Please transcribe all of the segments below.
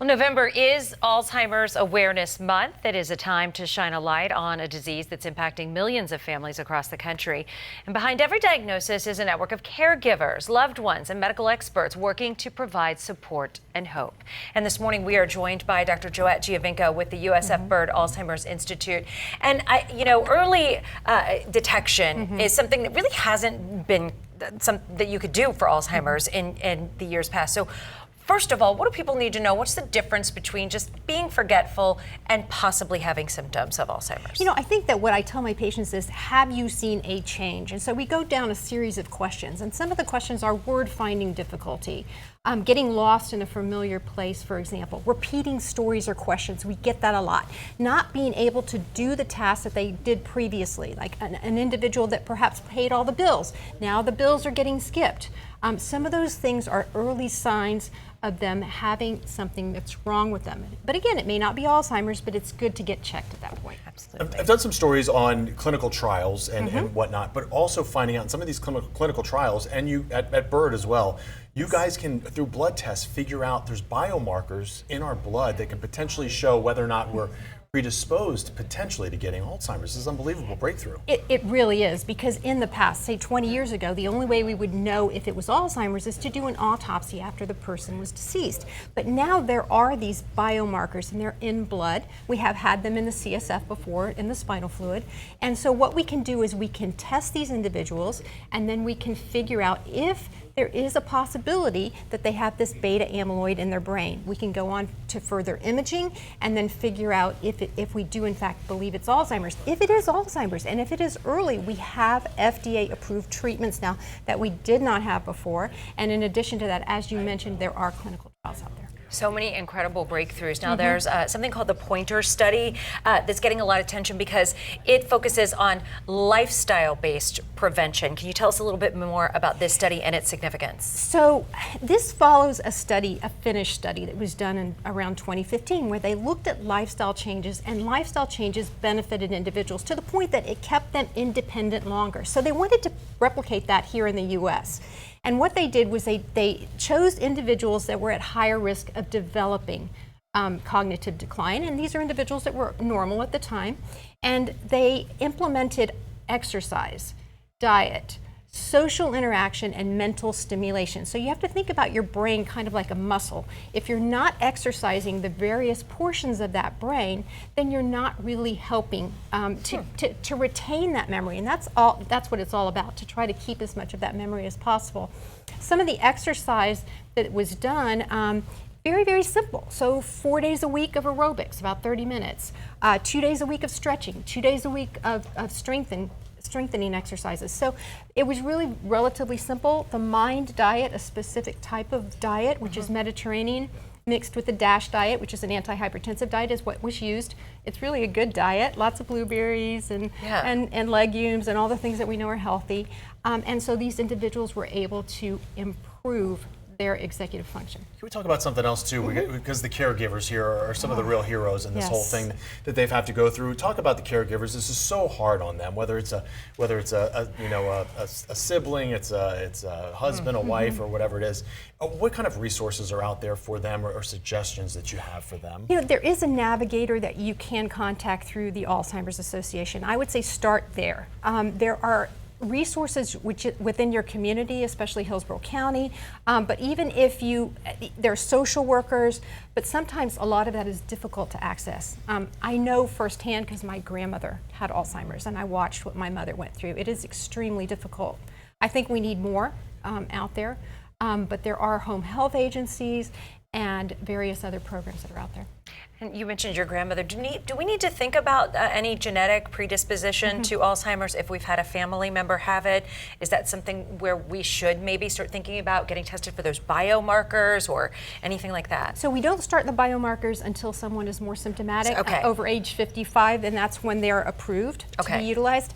Well, November is Alzheimer's Awareness Month. It is a time to shine a light on a disease that's impacting millions of families across the country. And behind every diagnosis is a network of caregivers, loved ones, and medical experts working to provide support and hope. And this morning we are joined by Dr. Joette Giovinco with the USF Byrd Alzheimer's Institute. And early detection is something that really hasn't been something that you could do for Alzheimer's in the years past. So first of all, what do people need to know? What's the difference between just being forgetful and possibly having symptoms of Alzheimer's? You know, I think that what I tell my patients is, have you seen a change? And so we go down a series of questions, and some of the questions are word finding difficulty, getting lost in a familiar place, for example, repeating stories or questions. We get that a lot. Not being able to do the tasks that they did previously, like an individual that perhaps paid all the bills. Now the bills are getting skipped. Some of those things are early signs of them having something that's wrong with them. But again, it may not be Alzheimer's, but it's good to get checked at that point. Absolutely. I've done some stories on clinical trials and whatnot, but also finding out in some of these clinical trials, and you at Byrd as well, you guys can, through blood tests, figure out there's biomarkers in our blood that can potentially show whether or not we're predisposed potentially to getting Alzheimer's. This is an unbelievable breakthrough. It really is, because in the past, say 20 years ago, the only way we would know if it was Alzheimer's is to do an autopsy after the person was deceased. But now there are these biomarkers, and they're in blood. We have had them in the CSF before, in the spinal fluid. And so what we can do is we can test these individuals, and then we can figure out if there is a possibility that they have this beta amyloid in their brain. We can go on to further imaging and then figure out if we do in fact believe it's Alzheimer's. If it is Alzheimer's, and if it is early, we have FDA approved treatments now that we did not have before. And in addition to that, as you mentioned, there are clinical trials out there. So many incredible breakthroughs. Now there's something called the Pointer study that's getting a lot of attention because it focuses on lifestyle-based prevention. Can you tell us a little bit more about this study and its significance? So this follows a study, a Finnish study that was done in around 2015, where they looked at lifestyle changes, and lifestyle changes benefited individuals to the point that it kept them independent longer. So they wanted to replicate that here in the US. And what they did was they chose individuals that were at higher risk of developing cognitive decline, and these are individuals that were normal at the time, and they implemented exercise, diet, social interaction, and mental stimulation. So you have to think about your brain kind of like a muscle. If you're not exercising the various portions of that brain, then you're not really helping to retain that memory. And that's what it's all about, to try to keep as much of that memory as possible. Some of the exercise that was done, very, very simple. So 4 days a week of aerobics, about 30 minutes. 2 days a week of stretching, 2 days a week of strengthening exercises. So it was really relatively simple. The MIND diet, a specific type of diet, which is Mediterranean, mixed with the DASH diet, which is an antihypertensive diet, is what was used. It's really a good diet, lots of blueberries and legumes and all the things that we know are healthy. And so these individuals were able to improve their executive function. Can we talk about something else too? Because the caregivers here are some of the real heroes in this whole thing that they've had to go through. Talk about the caregivers. This is so hard on them. Whether it's a sibling, it's a husband, a wife, or whatever it is. What kind of resources are out there for them, or suggestions that you have for them? You know, there is a navigator that you can contact through the Alzheimer's Association. I would say start there. There are resources within your community, especially Hillsborough County, but even if there are social workers, but sometimes a lot of that is difficult to access. I know firsthand because my grandmother had Alzheimer's, and I watched what my mother went through. It is extremely difficult. I think we need more out there, but there are home health agencies and various other programs that are out there. And you mentioned your grandmother. Do we need to think about any genetic predisposition to Alzheimer's if we've had a family member have it? Is that something where we should maybe start thinking about getting tested for those biomarkers or anything like that? So we don't start the biomarkers until someone is more symptomatic, over age 55, and that's when they're approved to be utilized.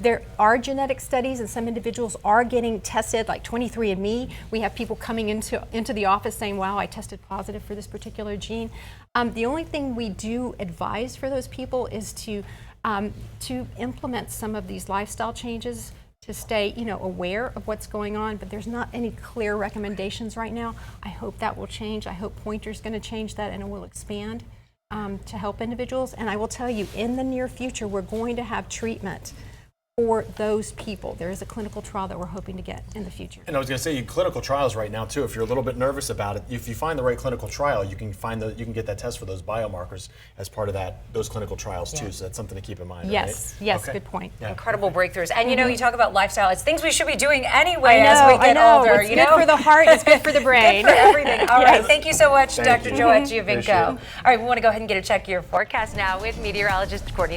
There are genetic studies, and some individuals are getting tested, like 23andMe. We have people coming into the office saying, wow, I tested positive for this particular gene. The only thing we do advise for those people is to implement some of these lifestyle changes stay, aware of what's going on, but there's not any clear recommendations right now. I hope that will change. I hope Pointer's going to change that and it will expand to help individuals. And I will tell you, in the near future, we're going to have treatment for those people. There is a clinical trial that we're hoping to get in the future. And I was going to say, clinical trials right now too. If you're a little bit nervous about it, if you find the right clinical trial, you can get that test for those biomarkers as part of those clinical trials too. So that's something to keep in mind. Yes, right? yes, Okay. good point. Yeah. Incredible breakthroughs. And you talk about lifestyle. It's things we should be doing anyway as we get older. It's good for the heart, it's good for the brain. Good for everything. All right. Thank you so much, Thank Dr. you. Joette Appreciate Giovinco. it. All right, we want to go ahead and get a check of your Forecast now with meteorologist Courtney.